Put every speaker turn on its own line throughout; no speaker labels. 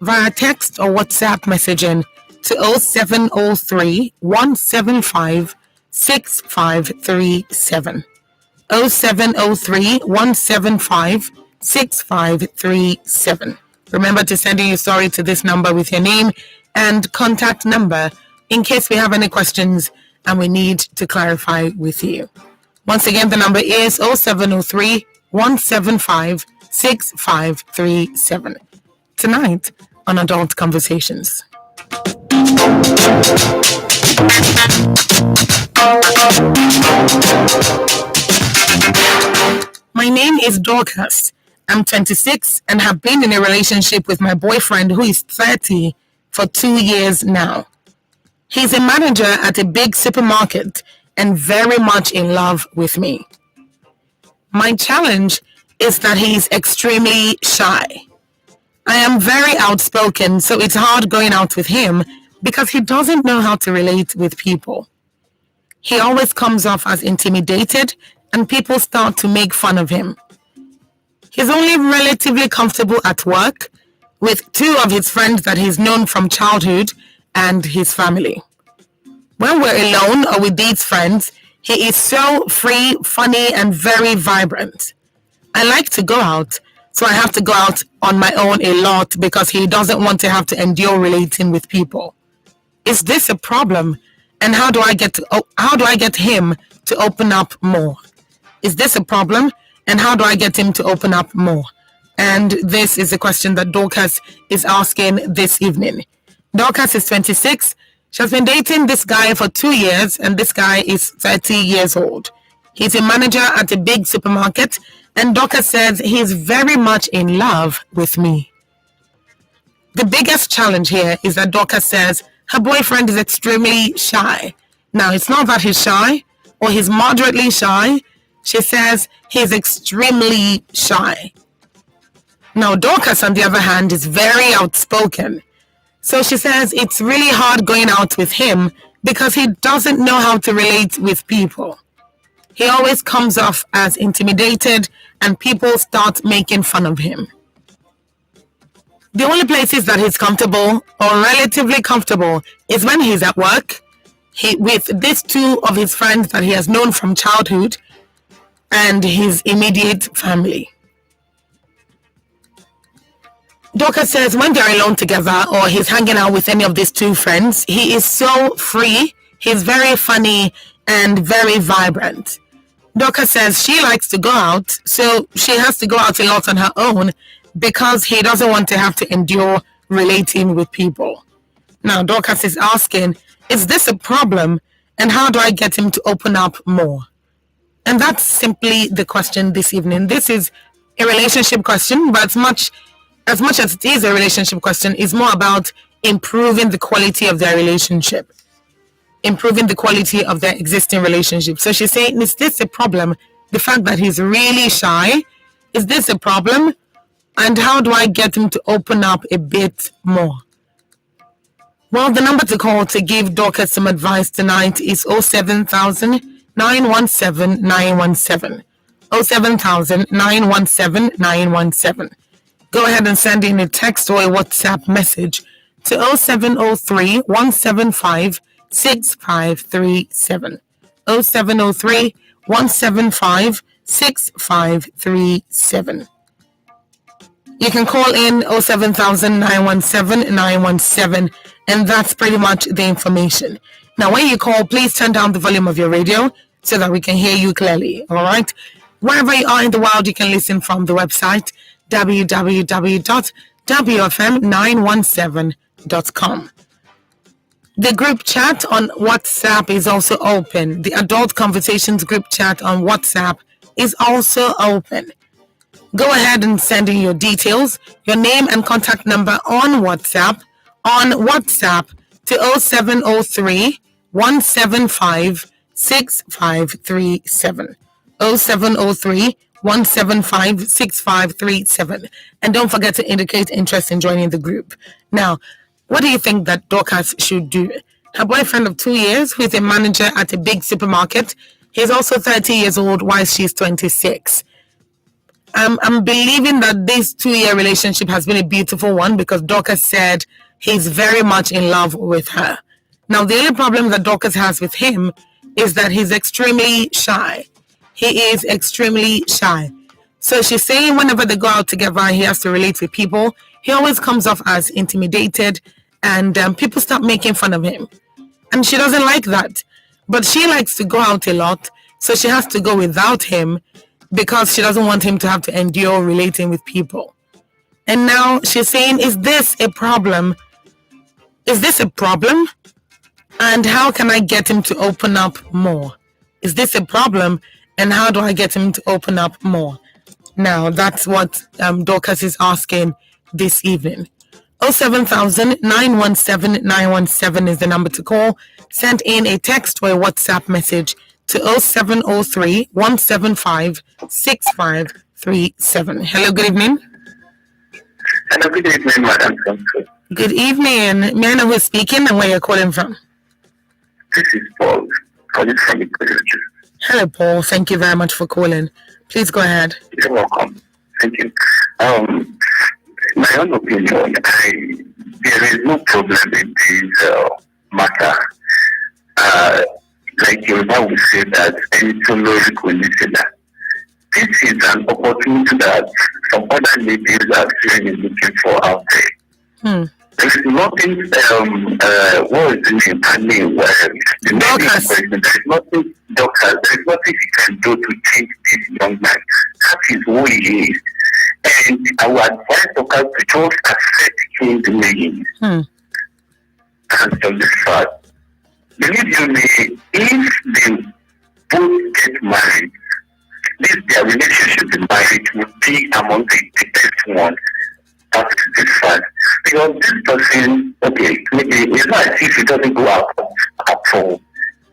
via text or WhatsApp messaging to 0703 175 6537. 0703 175 6537. Remember to send in your story to this number with your name and contact number in case we have any questions and we need to clarify with you. Once again, the number is 0703 175 6537. Tonight on Adult Conversations. My name is Dorcas. I'm 26 and have been in a relationship with my boyfriend who is 30 for 2 years now. He's a manager at a big supermarket and very much in love with me. My challenge is that he's extremely shy. I am very outspoken, so it's hard going out with him because he doesn't know how to relate with people. He always comes off as intimidated and people start to make fun of him. He's only relatively comfortable at work with 2 of his friends that he's known from childhood and his family. When we're alone or with these friends, he is so free, funny, and very vibrant. I like to go out, so I have to go out on my own a lot because he doesn't want to have to endure relating with people. Is this a problem? And how do I get him to open up more? Is this a problem? And how do I get him to open up more? And this is a question that Dorcas is asking this evening. Dorcas is 26. She has been dating this guy for 2 years, and this guy is 30 years old. He's a manager at a big supermarket, and Dorcas says he's very much in love with me. The biggest challenge here is that Dorcas says her boyfriend is extremely shy. Now, it's not that he's shy or he's moderately shy. She says he's extremely shy. Now, Dorcas, on the other hand, is very outspoken. So she says it's really hard going out with him because he doesn't know how to relate with people. He always comes off as intimidated and people start making fun of him. The only places that he's comfortable or relatively comfortable is when he's at work with these 2 of his friends that he has known from childhood and his immediate family. Dorcas says when they're alone together or he's hanging out with any of these 2 friends, he is so free, he's very funny and very vibrant. Dorcas says she likes to go out, so she has to go out a lot on her own because he doesn't want to have to endure relating with people. Now, Dorcas is asking, is this a problem? And how do I get him to open up more? And that's simply the question this evening. This is a relationship question, but as much as it is a relationship question, it's more about improving the quality of their relationship, improving the quality of their existing relationship. So she's saying, is this a problem? The fact that he's really shy, is this a problem? And how do I get him to open up a bit more? Well, the number to call to give Dorcas some advice tonight is 07000 917 917. 07000 917 917. Go ahead and send in a text or a WhatsApp message to 0703 175 6537. 0703 175 6537. You can call in 07000 917 917, and that's pretty much the information. Now, when you call, please turn down the volume of your radio so that we can hear you clearly, all right? Wherever you are in the world, you can listen from the website www.wfm917.com. The group chat on WhatsApp is also open. The Adult Conversations group chat on WhatsApp is also open. Go ahead and send in your details, your name and contact number on WhatsApp to 0703 175 6537. 0703 175 6537. And don't forget to indicate interest in joining the group. Now, what do you think that Dorcas should do? Her boyfriend of 2 years, who is a manager at a big supermarket, he's also 30 years old while she's 26. I'm believing that this 2-year relationship has been a beautiful one because Dorcas said he's very much in love with her. Now, the only problem that Dorcas has with him is that he's extremely shy. He is extremely shy. So she's saying whenever they go out together and he has to relate with people, he always comes off as intimidated and people start making fun of him. And she doesn't like that. But she likes to go out a lot, so she has to go without him because she doesn't want him to have to endure relating with people. And now she's saying, is this a problem? Is this a problem? And how can I get him to open up more? Is this a problem? And how do I get him to open up more? Now, that's what Dorcas is asking this evening. 07000 917 917 is the number to call. Send in a text or a WhatsApp message to 0703 175 6537. Hello, good evening.
Hello, good evening, Madam.
Good evening. May I know who's speaking and where you're calling from?
This is Paul, calling from the college.
Hello, Paul. Thank you very much for calling. Please go ahead.
You're welcome. Thank you. My own opinion, there is no problem in this matter. Like Yoruba would say that any solo listener. This is an opportunity that some other ladies are actually looking for out there. There is nothing, what is the name? Her name, the name is there is nothing, Dorcas, there is nothing he can do to change this young man. That is who he is. And I would advise Dorcas to just accept him the way he is. And so the fact, believe you me, if they both get married, this their relationship in marriage would be among the best one. That's the fact. Because this person, okay, maybe it's not as if he doesn't go out at all.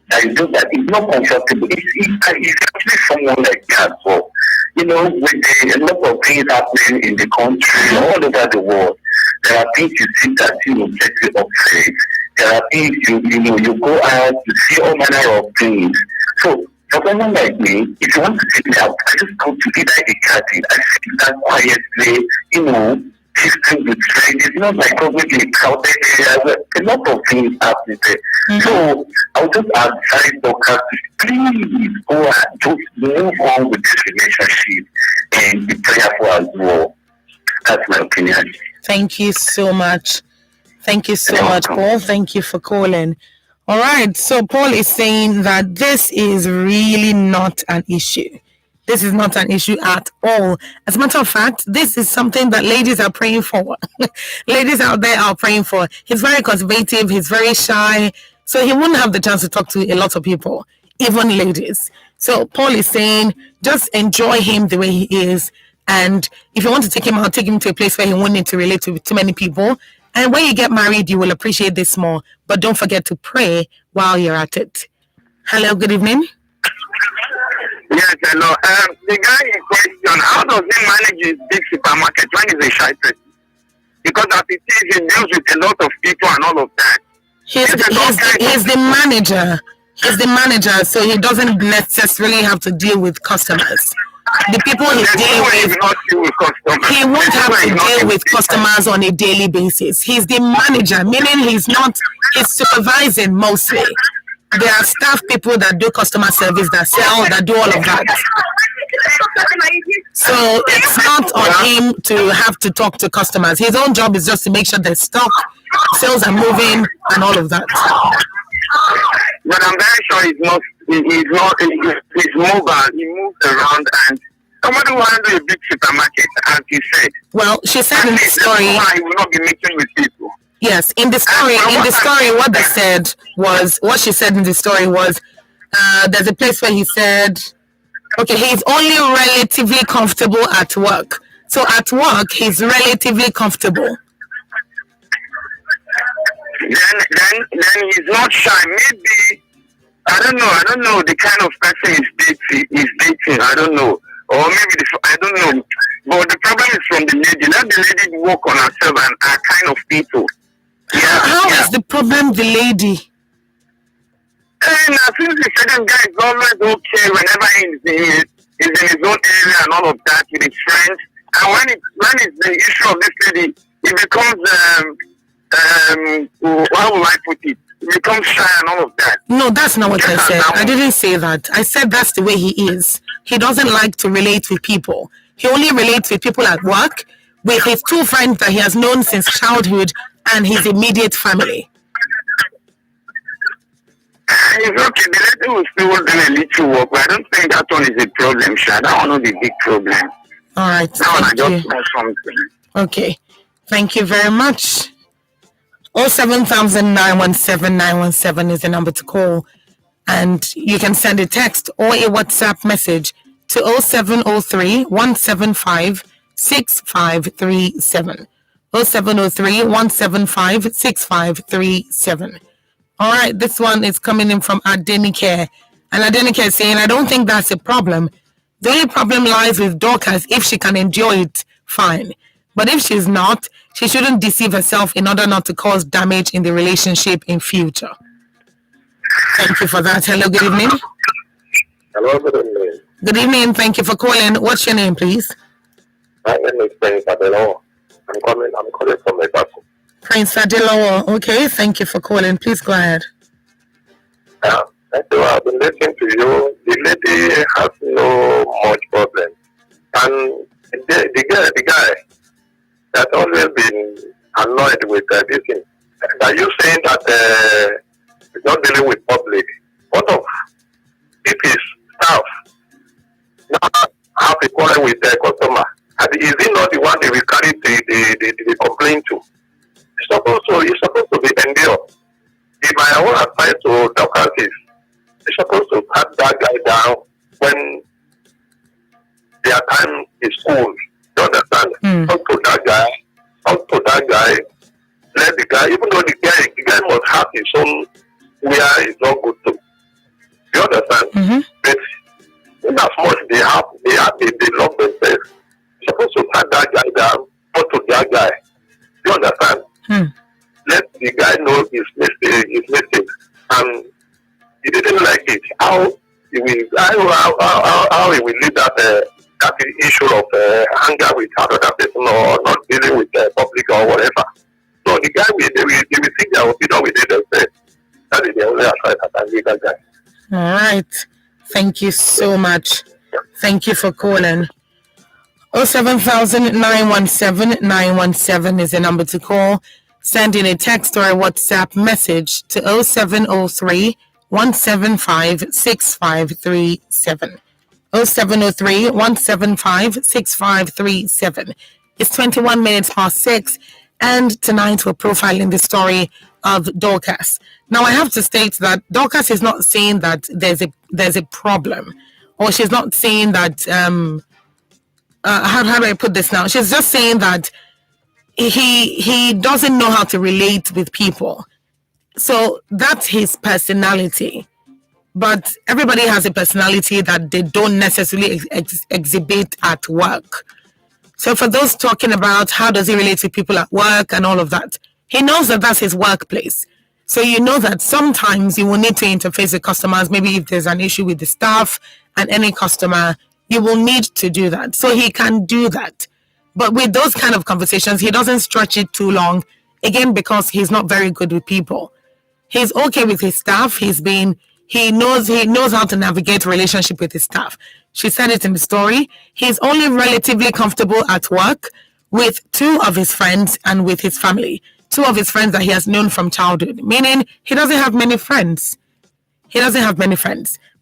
That is just that it's not comfortable. It's actually someone like that. So, you know, with a lot of things happening in the country, all over the world, there are things you see that, you know, get you upset. There are things you go out, you see all manner of things. So, for someone like me, if you want to take me out, I just go to either a garden, I sit that quietly, you know, system with friends. It's not like probably a crowded area. A lot of things happen there. So I'll just advise Dorcas to please go and just move on with this relationship and be prayerful as well. That's my opinion.
Thank you so much. Thank you so much, Paul. Thank you for calling. All right. So Paul is saying that this is really not an issue. This is not an issue at all. As a matter of fact, this is something that ladies are praying for. Ladies out there are praying for. He's very conservative. He's very shy. So he wouldn't have the chance to talk to a lot of people, even ladies. So Paul is saying, just enjoy him the way he is. And if you want to take him out, take him to a place where he won't need to relate to too many people. And when you get married, you will appreciate this more. But don't forget to pray while you're at it. Hello, good evening.
Yes, hello. The guy in question, how does he manage his big supermarket when he's a shy person? Because as it is, he deals with a lot of people and all of that.
He's the manager. He's the manager, so he doesn't necessarily have to deal with customers. The people he's dealing with, he won't have to deal with customers on a daily basis. He's the manager, meaning he's supervising mostly. There are staff people that do customer service, that sell, that do all of that. So it's not on him to have to talk to customers. His own job is just to make sure the stock, sales are moving, and all of that.
But I'm very sure he's mobile. He moves around, and somebody who handles a big supermarket, as you said.
Well, she said in the story,
he will not be meeting with people.
Yes, in the story, what she said in the story was, there's a place where he said, okay, he's only relatively comfortable at work. So at work, he's relatively comfortable.
Then he's not shy. Maybe, I don't know the kind of person he's dating. I don't know. Or maybe, I don't know. But the problem is from the lady. Let the lady work on herself and her kind of people.
How is the problem the lady?
And I think the certain guy is always okay whenever He's in his own area and all of that with his friends. And when it's the issue of this lady, it becomes how will I put it? It becomes shy and all of that.
No, that's not what I said. I didn't say that. I said that's the way he is. He doesn't like to relate with people. He only relates with people at work, with his two friends that he has known since childhood, and his immediate family.
It's okay. The lady will still do a little work, but I don't think that one is a problem, Sha. That one will be a big problem.
All right.
That one I just want something.
Okay. Thank you very much. 07000917917 is the number to call. And you can send a text or a WhatsApp message to 0703 175 6537. 0703 175 6537. All right, this one is coming in from Adenike. And Adenike is saying, I don't think that's a problem. The only problem lies with Dorcas. If she can enjoy it, fine. But if she's not, she shouldn't deceive herself in order not to cause damage in the relationship in future. Thank you for that. Hello, good evening.
Hello, good evening.
Good evening. Thank you for calling. What's your name, please?
My name is Prince Adelowo. I'm calling from Mexico.
Prince Adelowo. Okay, thank you for calling. Please go ahead.
Thank you. I've been listening to you. The lady has no much problem. And the guy that's always been annoyed with this thing. Are you saying that he's not dealing with public? What of if his staff now have a quarrel with the customer? And is he not the one they will carry the complaint to? It's supposed to be endured. If I want to apply to Dorcas, they're supposed to pat that guy down when their time is full. You understand? Talk to that guy, let the guy, even though the guy must have his own where it's not good to. You understand? But in as much they love themselves, you're supposed to pat that guy down, talk to that guy. You understand? Let the guy know his mistake, and he didn't like it. How he will leave that issue of anger with another person or not dealing with the public or whatever. So the guy will think they will be done with it themselves. That is the only advice I can give that guy.
All right. Thank you so much. Thank you for calling. 07000917917 is the number to call. Send in a text or a WhatsApp message to 0703 175 6537. 0703 175 6537. It's 21 minutes past 6, and tonight we're profiling the story of Dorcas. Now, I have to state that Dorcas is not saying that there's a problem, or she's not saying that how do I put this now? She's just saying that he doesn't know how to relate with people. So that's his personality. But everybody has a personality that they don't necessarily exhibit at work. So for those talking about how does he relate to people at work and all of that, he knows that that's his workplace. So you know that sometimes you will need to interface with customers. Maybe if there's an issue with the staff and any customer, you will need to do that. So he can do that. But with those kind of conversations, he doesn't stretch it too long. Again, because he's not very good with people. He's okay with his staff. He knows how to navigate relationship with his staff. She said it in the story. He's only relatively comfortable at work with two of his friends and with his family. Two of his friends that he has known from childhood. Meaning he doesn't have many friends.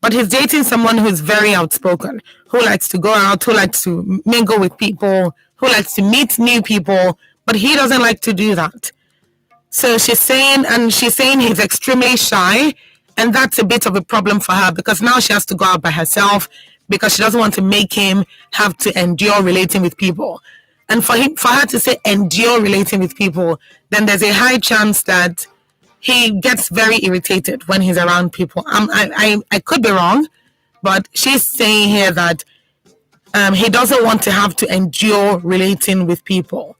But he's dating someone who's very outspoken, who likes to go out, who likes to mingle with people, who likes to meet new people, but he doesn't like to do that. So she's saying he's extremely shy, and that's a bit of a problem for her because now she has to go out by herself because she doesn't want to make him have to endure relating with people. And for her to say endure relating with people, then there's a high chance that he gets very irritated when he's around people. I could be wrong, but she's saying here that he doesn't want to have to endure relating with people.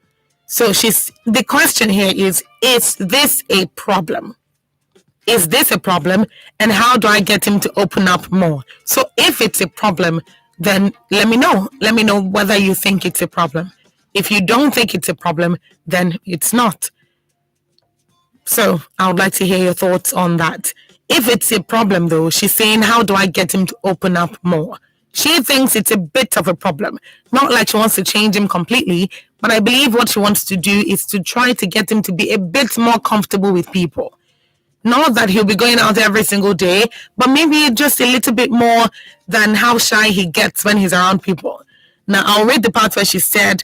So the question here is this a problem? Is this a problem? And how do I get him to open up more? So if it's a problem, then let me know. Let me know whether you think it's a problem. If you don't think it's a problem, then it's not. So I would like to hear your thoughts on that. If it's a problem, though, she's saying, how do I get him to open up more? She thinks it's a bit of a problem. Not like she wants to change him completely, but I believe what she wants to do is to try to get him to be a bit more comfortable with people. Not that he'll be going out every single day, but maybe just a little bit more than how shy he gets when he's around people. Now, I'll read the part where she said,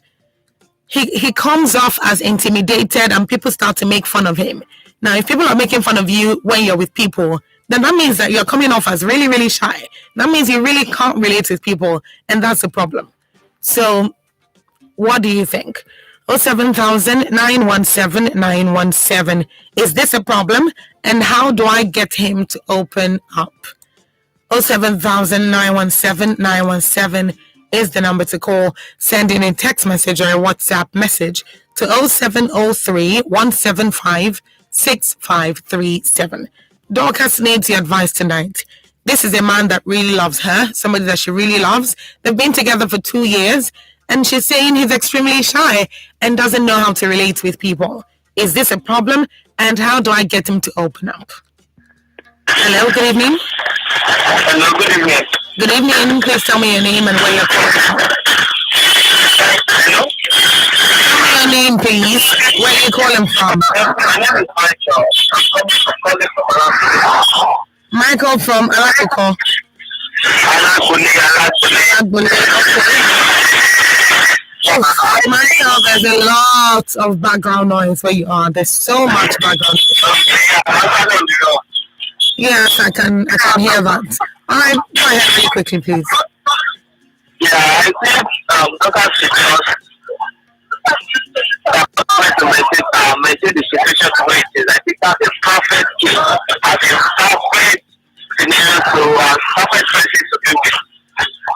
he comes off as intimidated and people start to make fun of him. Now, if people are making fun of you when you're with people, then that means that you're coming off as really, really shy. That means you really can't relate with people, and that's a problem. So, what do you think? 07000 917 917. Is this a problem? And how do I get him to open up? 07000 917 917 is the number to call. Send in a text message or a WhatsApp message to 0703 175 6537. Dorcas needs your advice tonight. This is a man that really loves her, somebody that she really loves. They've been together for 2 years, and she's saying he's extremely shy and doesn't know how to relate with people. Is this a problem? And how do I get him to open up? Hello, good evening.
Hello, good evening.
Good evening. Please tell me your name and where you're calling from.
Hello?
Tell me your name, please. Where are you calling from?
My name is Michael. I'm calling from
Michael from Alakoko.
Alakule.
Oh, Michael, there's a lot of background noise where you are. There's so much background noise. Yes, I can hear that. All right, go ahead really quickly, please.
Yeah, I think Dorcas maintain the situation the way it is. I think that's a perfect case, as a perfect scenario to perfect person to do it.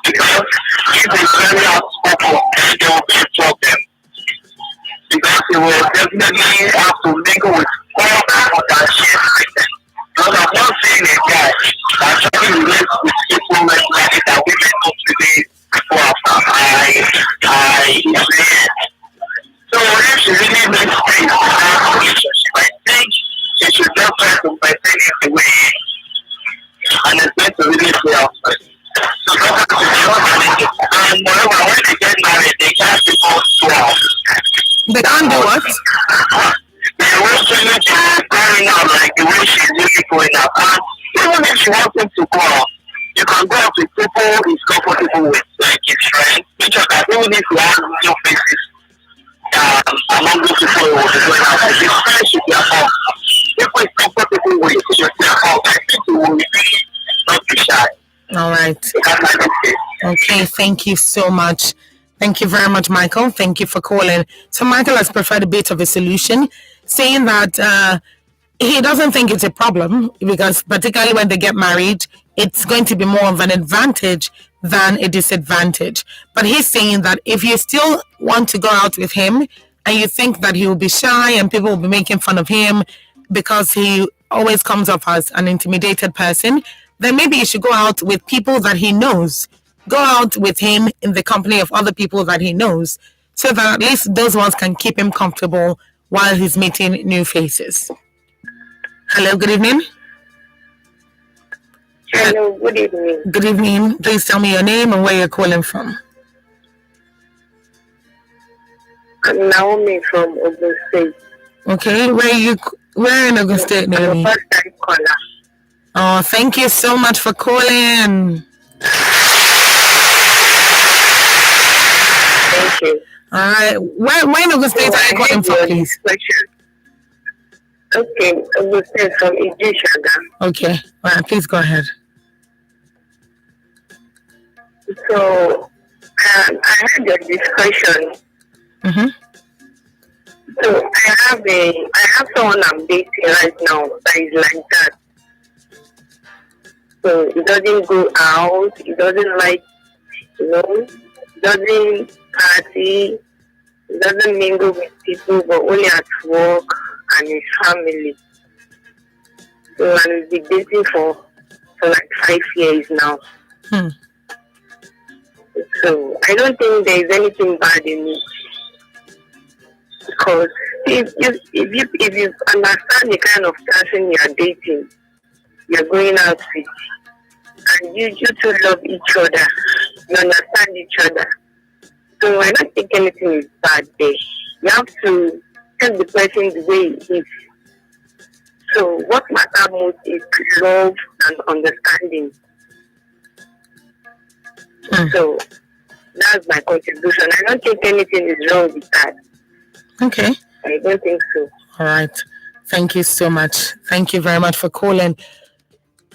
Because if it's very outspoken, there will be a problem. Because he will definitely have to mingle with all people that she is. Because I'm not seeing a guy that actually relates with people like that women of today who are so if she really makes space in that relationship, I think she should just try to maintain it the way it is. And it's meant to really stay outside. So that's what she don't manage it. And moreover, when they get married, they can't be both 12.
They can't do what?
They won't really be going out like the way she's really going out. And even if she wants him to go out, you can go out with people he's comfortable with, like his friends, which are even if you have new faces among those people who will be going out, like his friends should be above. People he's comfortable with should be above. I think he will be not be shy.
All right.
That's my mistake.
Okay, thank you so much. Thank you very much, Michael. Thank you for calling. So Michael has preferred a bit of a solution, saying that he doesn't think it's a problem because particularly when they get married, it's going to be more of an advantage than a disadvantage. But he's saying that if you still want to go out with him and you think that he will be shy and people will be making fun of him because he always comes off as an intimidated person, then maybe you should go out with people that he knows. Go out with him in the company of other people that he knows so that at least those ones can keep him comfortable while he's meeting new faces. Hello, good evening.
Hello, good evening.
Good evening. Please tell me your name and where you're calling from.
I'm Naomi from Ogun State.
Okay, where in Ogun State,
I'm
Naomi?
a first-time caller.
Oh, thank you so much for calling.
Thank you.
All right, where in Ogun State are you calling from, please?
Okay, Ogun State from Ijishaga.
Okay, all right, please go ahead.
So, I had a discussion.
Mm-hmm.
So I have someone I'm dating right now that is like that. So he doesn't go out, he doesn't like, he doesn't party, he doesn't mingle with people, but only at work and his family. So and we've been dating for like 5 years now. So I don't think there is anything bad in it. Because if you understand the kind of person you are dating, you're going out with, and you two love each other, you understand each other. So I don't think anything is bad there. You have to take the person the way he is. So what matters most is love and understanding. So that's my contribution. I don't think anything is wrong with that.
Okay.
I don't think so.
All right. Thank you so much. Thank you very much for calling.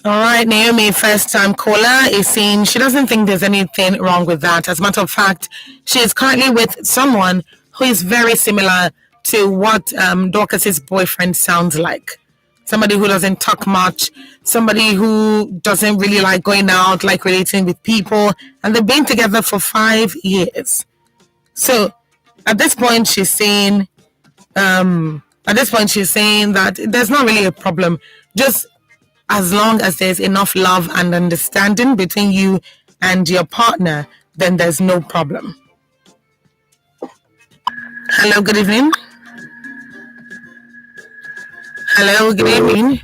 All right, Naomi, first-time caller, is saying she doesn't think there's anything wrong with that. As a matter of fact, she is currently with someone who is very similar to what Dorcas's boyfriend sounds like. Somebody who doesn't talk much, somebody who doesn't really like going out, like relating with people, and they've been together for 5 years. So at this point, she's saying that there's not really a problem. Just as long as there's enough love and understanding between you and your partner, then there's no problem. Hello, good evening. Hello, good evening.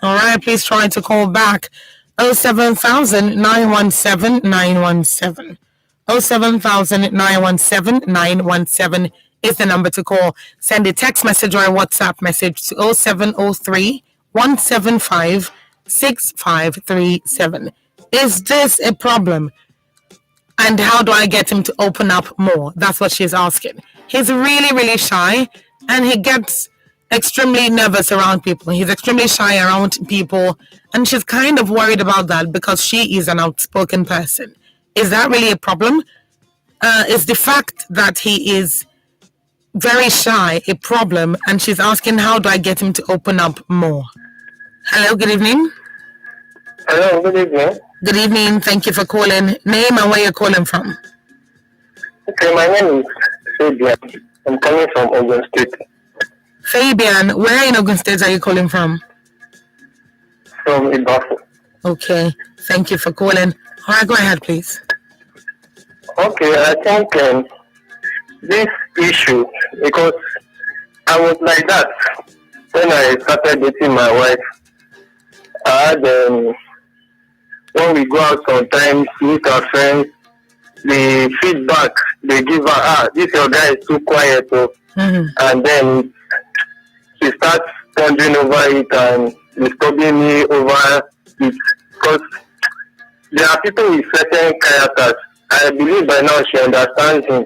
All right, please try to call back. 07000 917 917. 07000 917 917 is the number to call. Send a text message or a WhatsApp message to 0703 175 6537. Is this a problem? And how do I get him to open up more? That's what she's asking. He's really, really shy, and he gets extremely nervous around people. He's extremely shy around people, and she's kind of worried about that because she is an outspoken person. Is that really a problem? Is the fact that he is very shy a problem? And she's asking, how do I get him to open up more? Hello, good evening.
Hello, good evening.
Good evening. Thank you for calling. Name and where you're calling from.
Okay, my name is Fabian. I'm calling from Ogun State.
Fabian, where in Ogun State are you calling from?
From Ibafu.
Okay. Thank you for calling. All right, go ahead, please.
Okay, I think this issue, because I was like that when I started dating my wife. I had, when we go out sometimes, meet our friends, the feedback they give her, this your guy is too quiet, and then she starts pondering over it and disturbing me over it, because there are people with certain characters. I believe by now she understands him,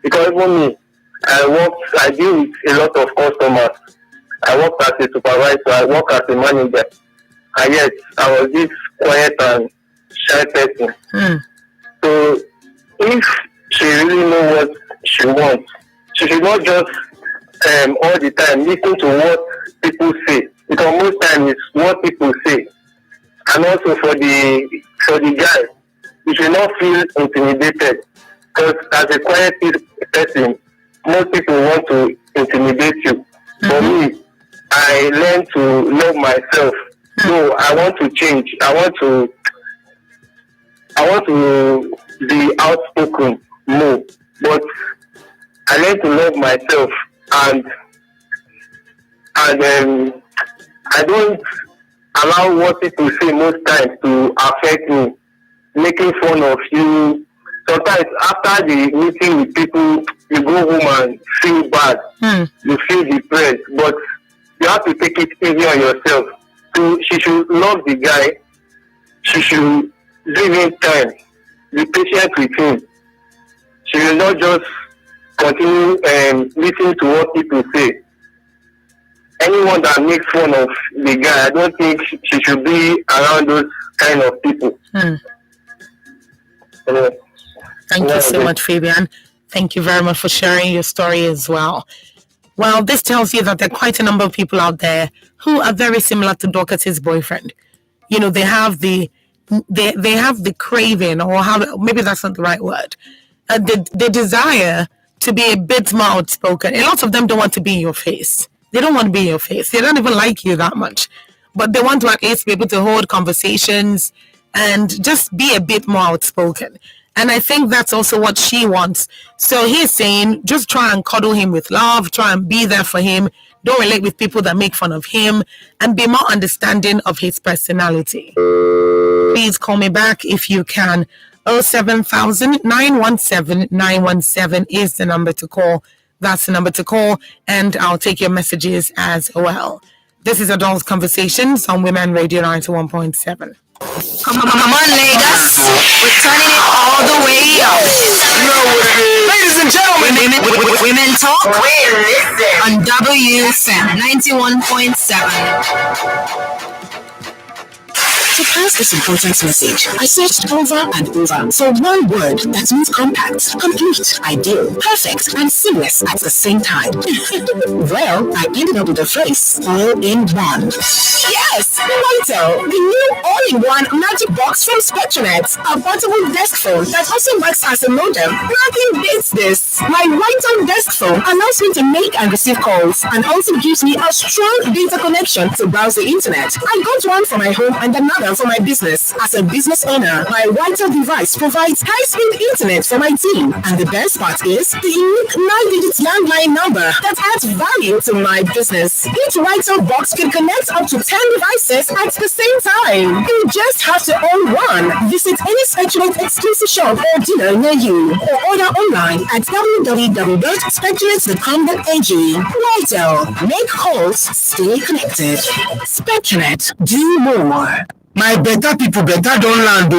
because even me, I deal with a lot of customers. I work as a supervisor, I work as a manager, and yet I was this quiet and shy person. So if she really knows what she wants, she should not just all the time listen to what people say, because most times it's what people say. And also for the guy, you should not feel intimidated, because as a quiet person, most people want to intimidate you. For me, I learned to love myself. So I want to change. I want to be outspoken more. But I learned to love myself, and I don't allow what people say most times to affect me, making fun of you. Sometimes after the meeting with people, you go home and feel bad. You feel depressed, but you have to take it easy on yourself. So she should love the guy. She should give him time. Be patient with him. She will not just continue listening to what people say. Anyone that makes fun of the guy, I don't think she should be around those kind of people.
Thank you so much, Fabian. Thank you very much for sharing your story as well. Well, this tells you that there are quite a number of people out there who are very similar to Dorcas's boyfriend. You know, they have the craving, or maybe that's not the right word. The desire to be a bit more outspoken. A lot of them don't want to be in your face. They don't want to be in your face. They don't even like you that much. But they want to at least be able to hold conversations and just be a bit more outspoken. And I think that's also what she wants. So he's saying, just try and cuddle him with love, try and be there for him. Don't relate with people that make fun of him, and be more understanding of his personality. Please call me back if you can. 07000 917 917 is the number to call. That's the number to call, and I'll take your messages as well. This is Adult Conversations on Women Radio 91.7.
Come on, Lagos. We're turning it all the way up.
Ladies and gentlemen,
Women Talk
We listen.
on WFM 91.7. To pass this important message, I searched over and over for one word that means compact, complete, ideal, perfect, and seamless at the same time. Well, I ended up with the phrase all-in-one. Yes, Whitel, the new all-in-one magic box from Spectronet, a portable desk phone that also works as a modem. Nothing beats this. My Whitel desk phone allows me to make and receive calls, and also gives me a strong data connection to browse the internet. I got one for my home and another for my business. As a business owner, my Whitel device provides high-speed internet for my team. And the best part is the unique 9-digit landline number that adds value to my business. Each Whitel box can connect up to 10 devices at the same time. You just have to own one. Visit any Spectronet exclusive shop or dealer near you, or order online at www.spectronet.com.ag. Whitel, make calls, stay connected. Spectronet, do more.
my better people better don't land.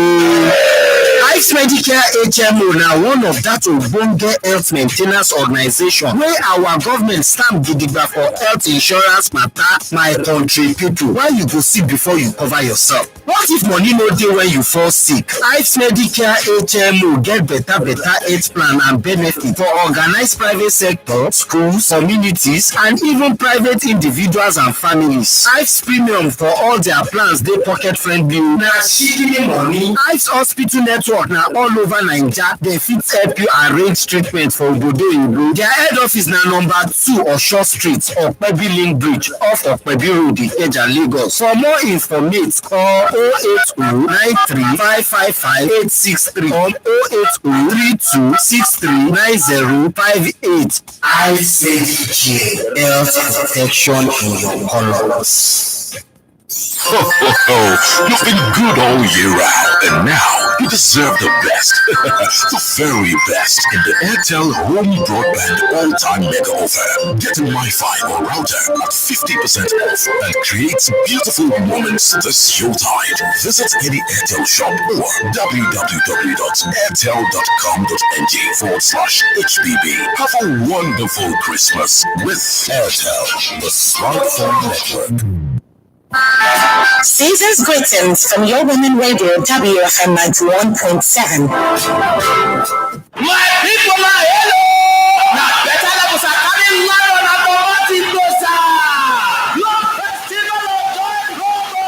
Ice Medicare HMO now one of that ogbonge health maintenance organization where our government stamp gidigba for health insurance matter. My country people, why you go sick before you cover yourself? What if money no dey when you fall sick? Ice Medicare HMO get better health plan and benefit for organized private sector, schools, communities, and even private individuals and families. Ice premium for all their plans dey pocket friendly. Na shikini money. Ice hospital network na all over Naija. They fit help you arrange treatment for obodo oyibo. Their head office na number 2 Osho Street, Okpebi Link Bridge off Okpebi Road, Ikeja, Lagos. For more information, call 080-93-555-863 or 080-3263-9058. Ice Medicare, health protection in your colors.
You've been good all year round, and now you deserve the best. The very best in the Airtel Home Broadband all-time mega offer. Get a Wi-Fi or router at 50% off and create beautiful moments this Yuletide. Visit any Airtel shop or www.airtel.com.ng/HBB. Have a wonderful Christmas with Airtel, the smartphone network.
Season's greetings from your Women Radio WFM 91.7.
My people are hello. Now better levels are coming live on our Martin Dosa. Your festival of joy promo.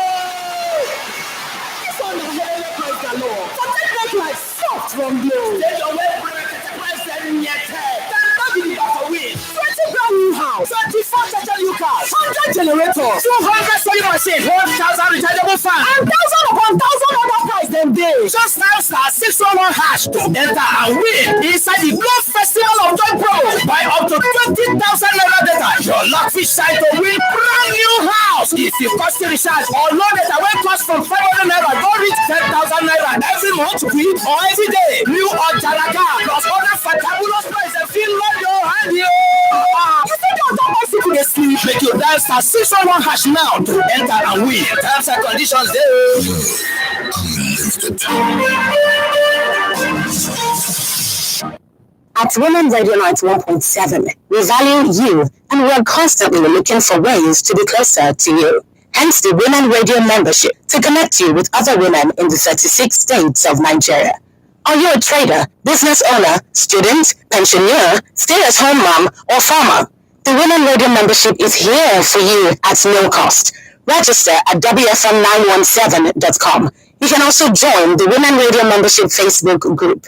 This one is really praise the Lord. Something make like soft from you. Take your way for the price and yet. Then not be the for win. 20 brand new house. 24 total cars. 100 generators. 200 sewing machine. 1,000 rechargeable fan. And 1,000 upon 1,000 other price them day. Just now star 611 hash to enter and win inside the Glow Festival of Joy promo. Buy up to 20,000 naira data. Your lucky side to win brand new house. If you cost the recharge or loan data will cost from 500 naira, go reach 10,000 naira every month, week or every day. New or Jalaga plus other fantabulous price and feel love your hand here. You think you're done by people they sleep? Make you dial star 611 hash now to enter and win. Terms and conditions there.
At Women Radio 91.7, we value you and we are constantly looking for ways to be closer to you. Hence the Women Radio membership to connect you with other women in the 36 states of Nigeria. Are you a trader, business owner, student, pensioner, stay-at-home mom, or farmer? The Women Radio membership is here for you at no cost. Register at WFM917.com. You can also join the Women Radio membership Facebook group.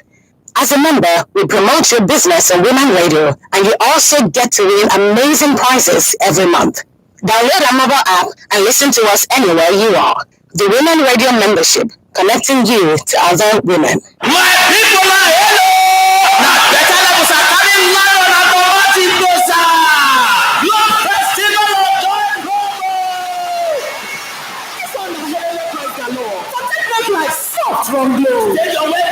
As a member, we promote your business on Women Radio, and you also get to win amazing prizes every month. Download our mobile app and listen to us anywhere you are. The Women Radio membership, connecting you to other women.
My people are hello. Now better levels are coming live on automatic dosa. Your festival of joy promo.
This one I hear praise the Lord. For take like soft from glow.
Take your way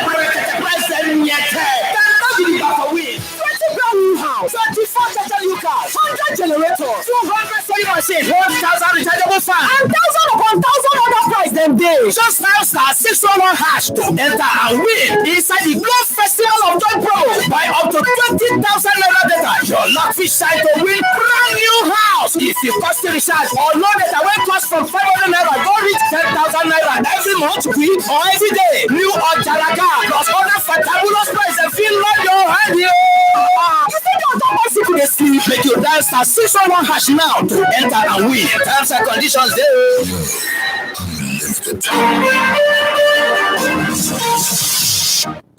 present yet. That's the back for win.
20 brand new house, 24 total cars, 100 generators,
200 sewing machine, 1,000 rechargeable fan,
and thousand upon thousand other price them days.
just now star 611 hash to enter and win inside the Glow Festival of Joy Pro. Buy up to 20,000 naira data. Your lucky shine to win brand new house. If you cost the recharge or loan data wey cost from 500 naira go reach 10,000 naira every month, week or every day. New or Jalaga plus other fantabulous price and feel like your hand here.
You think I don't want people to sleep?
Make you dial star 611 hash now to enter and win. Terms and conditions there.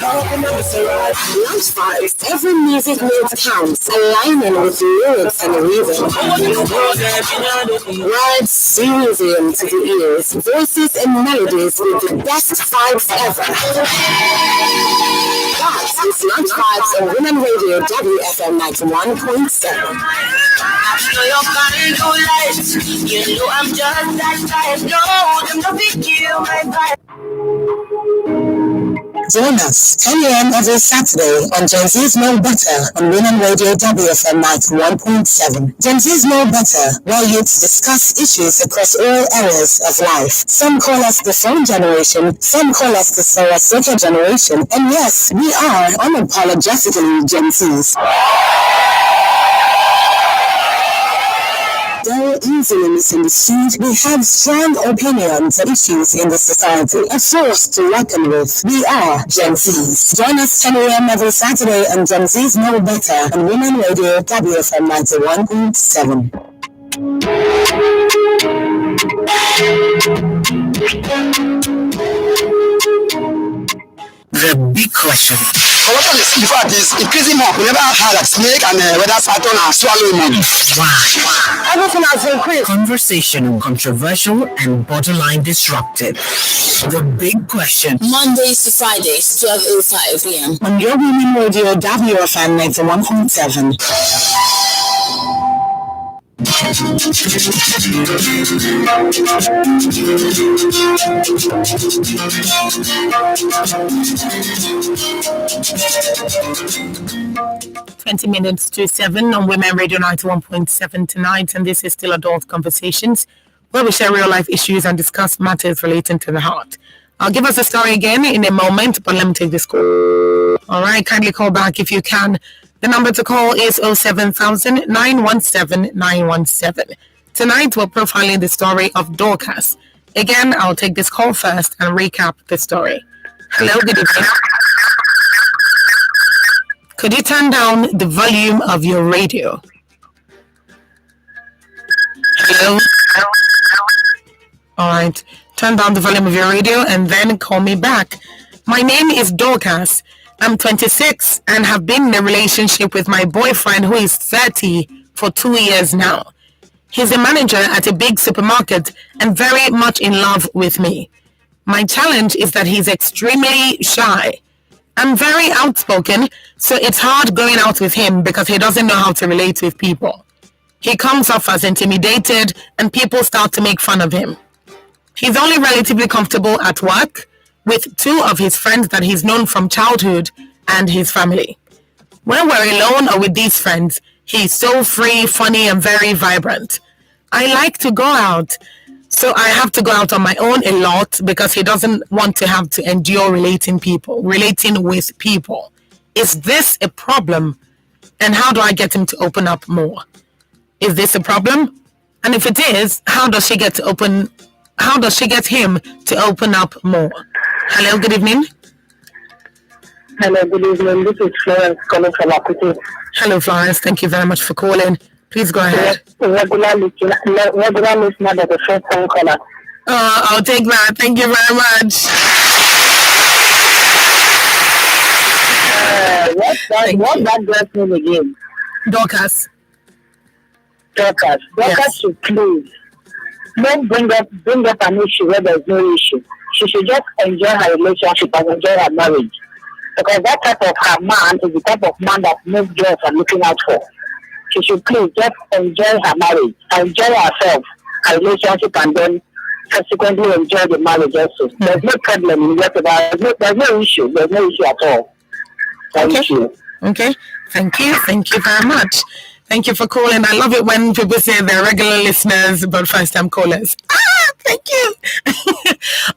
Lunch vibes. Every music note counts, aligning with lyrics and rhythm. Words soothing to the ears, voices and melodies with the best vibes ever. That is Lunch Vibes on Women Radio WFM 91.7.
You know I'm just that type. No, them no big deal, my vibe.
Join us 10 a.m. every Saturday on Gen Z's Know Better on Women Radio WFM 91.7. Gen Z's Know Better, where youths discuss issues across all areas of life. Some call us the phone generation, some call us the Sarasota generation, and yes, we are unapologetically Gen Z's. Though easily misunderstood, we have strong opinions on issues in the society, a force to reckon with. We are Gen Zs. Join us 10 a.m. every Saturday on Gen Z's Know Better on Women Radio WFM 91.7.
The big question.
In fact, it's increasing more. We never had a snake and whether Saturn and swallow money.
Wow.
Everything has increased.
Conversational, controversial, and borderline disruptive. The big question.
Mondays to Fridays, 12:05 p.m.
On your Women Radio WFM 91.7.
20 minutes to 7 on Women Radio 91.7 tonight, and this is still Adult Conversations, where we share real life issues and discuss matters relating to the heart. I'll give us a story again in a moment, but let me take this call. All right, kindly call back if you can. The number to call is 07000 917 917. Tonight, we're profiling the story of Dorcas. Again, I'll take this call first and recap the story. Hello, good evening. Could you turn down the volume of your radio? Hello? All right. Turn down the volume of your radio and then call me back. My name is Dorcas. I'm 26 and have been in a relationship with my boyfriend who is 30 for 2 years now. He's a manager at a big supermarket and very much in love with me. My challenge is that he's extremely shy. I'm very outspoken, so it's hard going out with him because he doesn't know how to relate with people. He comes off as intimidated and people start to make fun of him. He's only relatively comfortable at work with two of his friends that he's known from childhood and his family. When we're alone or with these friends, he's so free, funny, and very vibrant. I like to go out, so I have to go out on my own a lot because he doesn't want to have to endure relating with people. Is this a problem? And how do I get him to open up more? Is this a problem? And if it is, how does she get him to open up more? Hello, good evening.
Hello, good evening. This is Florence calling from Akutu.
Hello, Florence. Thank you very much for calling. Please go ahead.
Regular listener of the first time caller.
I'll take that. Thank you very much.
What's that girl's name again?
Dorcas.
Dorcas. Dorcas should please don't bring up an issue where there's no issue. She should just enjoy her relationship and enjoy her marriage. Because that type of her man is the type of man that most girls are looking out for. She should please just enjoy her marriage, enjoy herself, her relationship, and then subsequently enjoy the marriage also. There's no problem in whatever. There's no issue. There's no issue at all. Thank you.
Okay. Thank you. Thank you very much. Thank you for calling. I love it when people say they're regular listeners but first-time callers. Thank you.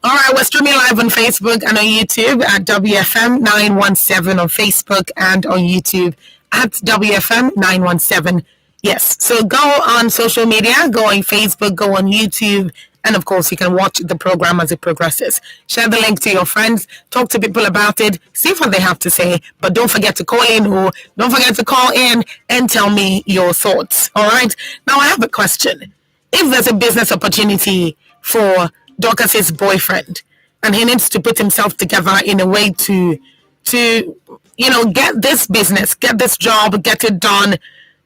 All right, we're streaming live on Facebook and on YouTube at WFM 917 on Facebook and on YouTube at WFM 917. Yes, so go on social media, go on Facebook, go on YouTube, and of course you can watch the program as it progresses. Share the link to your friends, talk to people about it, see what they have to say, but don't forget to call in and tell me your thoughts. All right, now I have a question. If there's a business opportunity for Dorcas's boyfriend and he needs to put himself together in a way to get this business, get this job, get it done,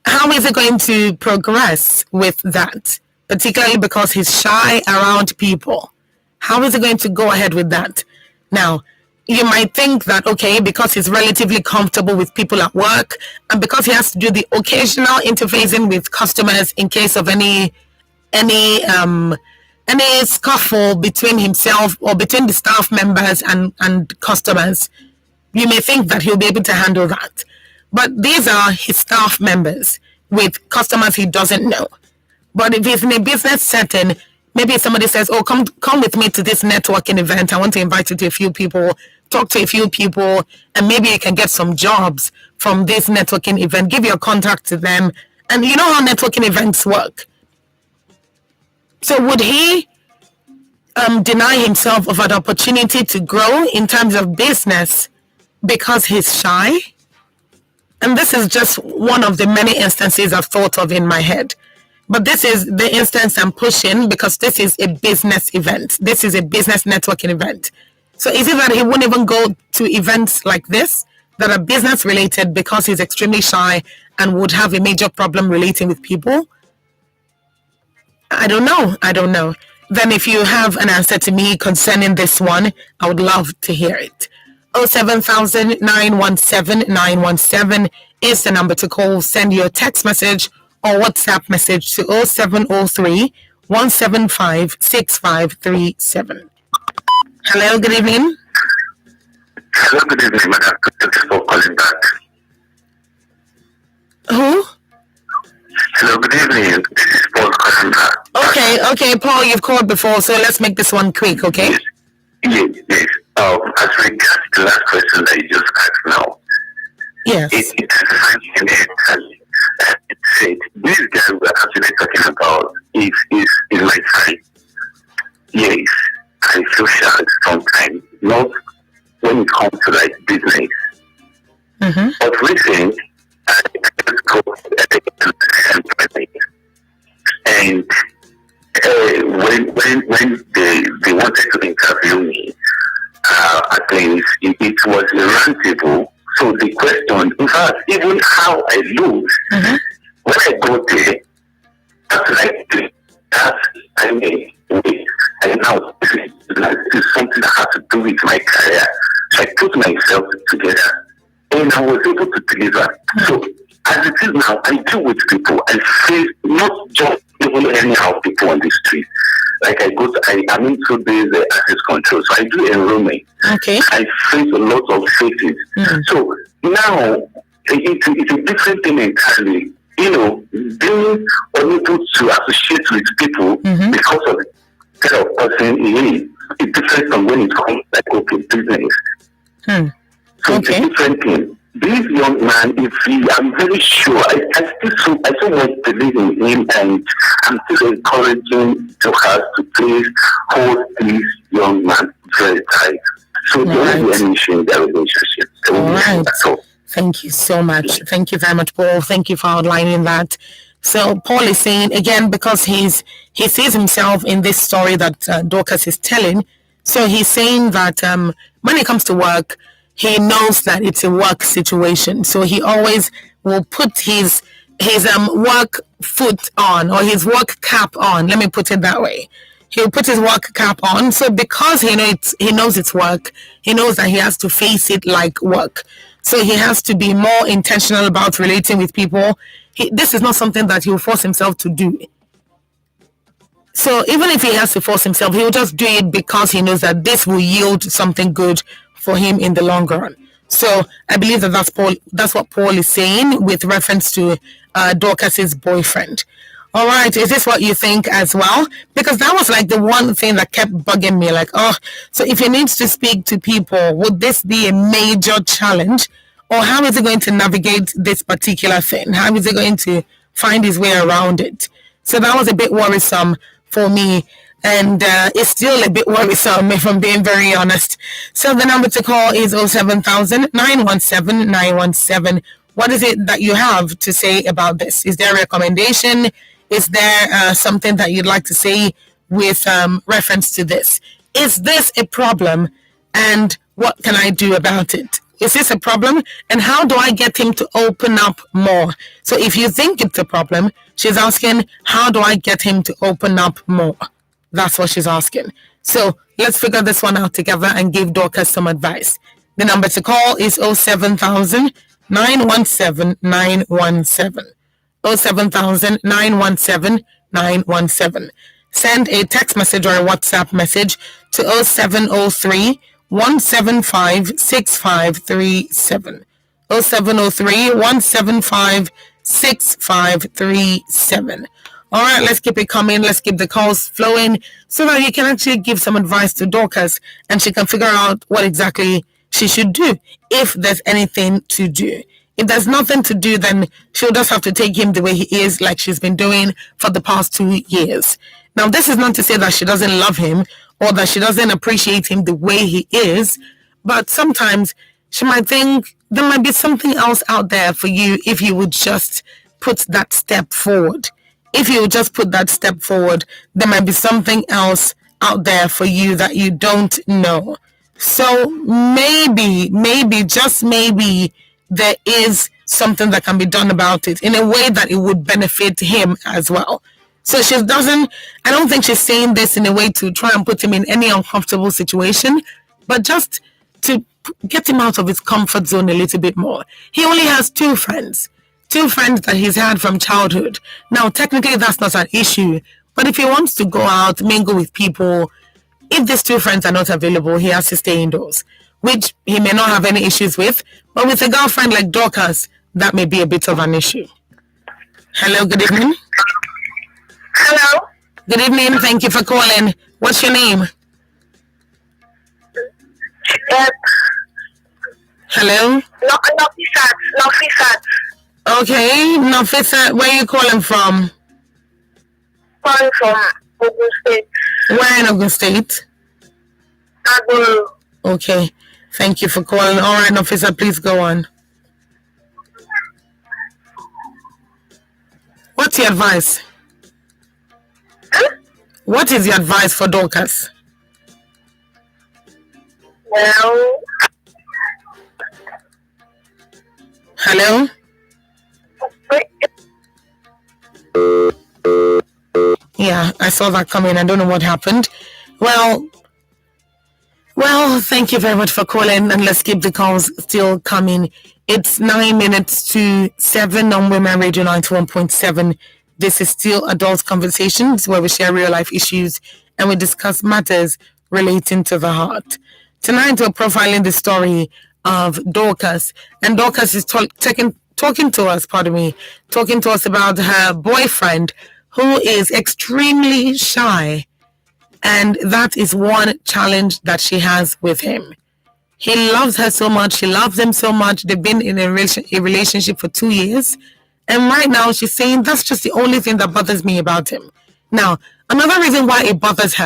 how is he going to progress with that? Particularly because he's shy around people. How is he going to go ahead with that? Now, you might think that, okay, because he's relatively comfortable with people at work and because he has to do the occasional interfacing with customers in case of any scuffle between himself or between the staff members and customers, you may think that he'll be able to handle that. But these are his staff members with customers he doesn't know. But if he's in a business setting, maybe somebody says, oh, come with me to this networking event. I want to invite you to a few people, talk to a few people, and maybe you can get some jobs from this networking event. Give your contact to them. And you know how networking events work. So would he deny himself of an opportunity to grow in terms of business because he's shy? And this is just one of the many instances I've thought of in my head. But this is the instance I'm pushing because this is a business event. This is a business networking event. So is it that he won't even go to events like this that are business related because he's extremely shy and would have a major problem relating with people? I don't know. Then if you have an answer to me concerning this one, I would love to hear it. 07000 917 917 is the number to call. Send your text message or WhatsApp message to 0703 175 6537. Hello, good evening.
Hello, good evening, madam. Thank you for calling back.
Who?
Hello, good evening. This is Paul calling back.
Okay, Paul, you've called before, so let's make this one quick, okay?
Yes. As regards the last question that you just asked now,
yes.
It said, this guy we're actually talking about is my side. Yes, I feel shy sometimes, not when it comes to like business.
Mm-hmm.
But recently, I just go to and when they wanted to interview me, at least it was a roundtable. So the question, in fact, even how I look,
mm-hmm.
when I go there, and now this is something that has to do with my career. So I put myself together and I was able to deliver. Mm-hmm. So as it is now, I deal with people. I face not just even anyhow people on the street. Like I'm into this access control, so I do enrollment.
Okay.
I face a lot of faces.
Mm-hmm. So
now it's a different thing entirely. Being unable to associate with people
mm-hmm.
because of the kind of person he is different from when it comes like open business.
Hmm.
So
okay.
It's a different thing. This young man, I'm very sure, I so much believe in him, and I'm still encouraging to her to please hold this young man very tight. So there will be any issue in their relationship.
All right. Thank you so much. Thank you very much, Paul. Thank you for outlining that. So Paul is saying, again, because he sees himself in this story that Dorcas is telling, so he's saying that when it comes to work, he knows that it's a work situation. So he always will put his his work foot on, or his work cap on. Let me put it that way. He'll put his work cap on. So because he knows it's work, he knows that he has to face it like work. So he has to be more intentional about relating with people. This is not something that he'll force himself to do. So even if he has to force himself, he'll just do it because he knows that this will yield something good for him in the long run. So I believe that that's what Paul is saying with reference to Dorcas's boyfriend. All right, is this what you think as well? Because that was like the one thing that kept bugging me, like, oh, so if he needs to speak to people, would this be a major challenge? Or how is he going to navigate this particular thing? How is he going to find his way around it? So that was a bit worrisome for me. And it's still a bit worrisome, if I'm being very honest. So the number to call is 07000 917 917. What is it that you have to say about this? Is there a recommendation? Is there something that you'd like to say with reference to this? Is this a problem? And what can I do about it? Is this a problem? And how do I get him to open up more? So if you think it's a problem, she's asking, how do I get him to open up more? That's what she's asking. So let's figure this one out together and give Dorcas some advice. The number to call is 07000 917 917. 07000 917 917. Send a text message or a WhatsApp message to 0703 175 6537. 0703 175 6537. All right, let's keep it coming. Let's keep the calls flowing so that you can actually give some advice to Dorcas and she can figure out what exactly she should do, if there's anything to do. If there's nothing to do, then she'll just have to take him the way he is, like she's been doing for the past 2 years. Now, this is not to say that she doesn't love him or that she doesn't appreciate him the way he is, but sometimes she might think there might be something else out there for you if you would just put that step forward. If you would just put that step forward, there might be something else out there for you that you don't know. So maybe, just maybe, there is something that can be done about it in a way that it would benefit him as well. So I don't think she's saying this in a way to try and put him in any uncomfortable situation, but just to get him out of his comfort zone a little bit more. He only has two friends that he's had from childhood. Now, technically, that's not an issue, but if he wants to go out, mingle with people, if these two friends are not available, he has to stay indoors, which he may not have any issues with, but with a girlfriend like Dorcas, that may be a bit of an issue. Hello, good evening.
Hello?
Good evening, thank you for calling. What's your name? Hello?
Nafisat.
Okay, Nafisat, where are you calling from?
Calling from Ogun State.
Where in Ogun State?
Agulu.
Okay, thank you for calling. All right, Nafisat, please go on. What's your advice? What is your advice for Dorcas?
Well...
Hello? Yeah, I saw that coming. I don't know what happened. Well, thank you very much for calling, and let's keep the calls still coming. It's 9 minutes to 7 on Women Radio 91.7. This is still Adult Conversations, where we share real life issues and we discuss matters relating to the heart. Tonight we're profiling the story of Dorcas, and Dorcas is talking to us about her boyfriend, who is extremely shy, and that is one challenge that she has with him. He loves her so much, she loves him so much. They've been in a relationship for 2 years, and right now she's saying that's just the only thing that bothers me about him. Now, another reason why it bothers her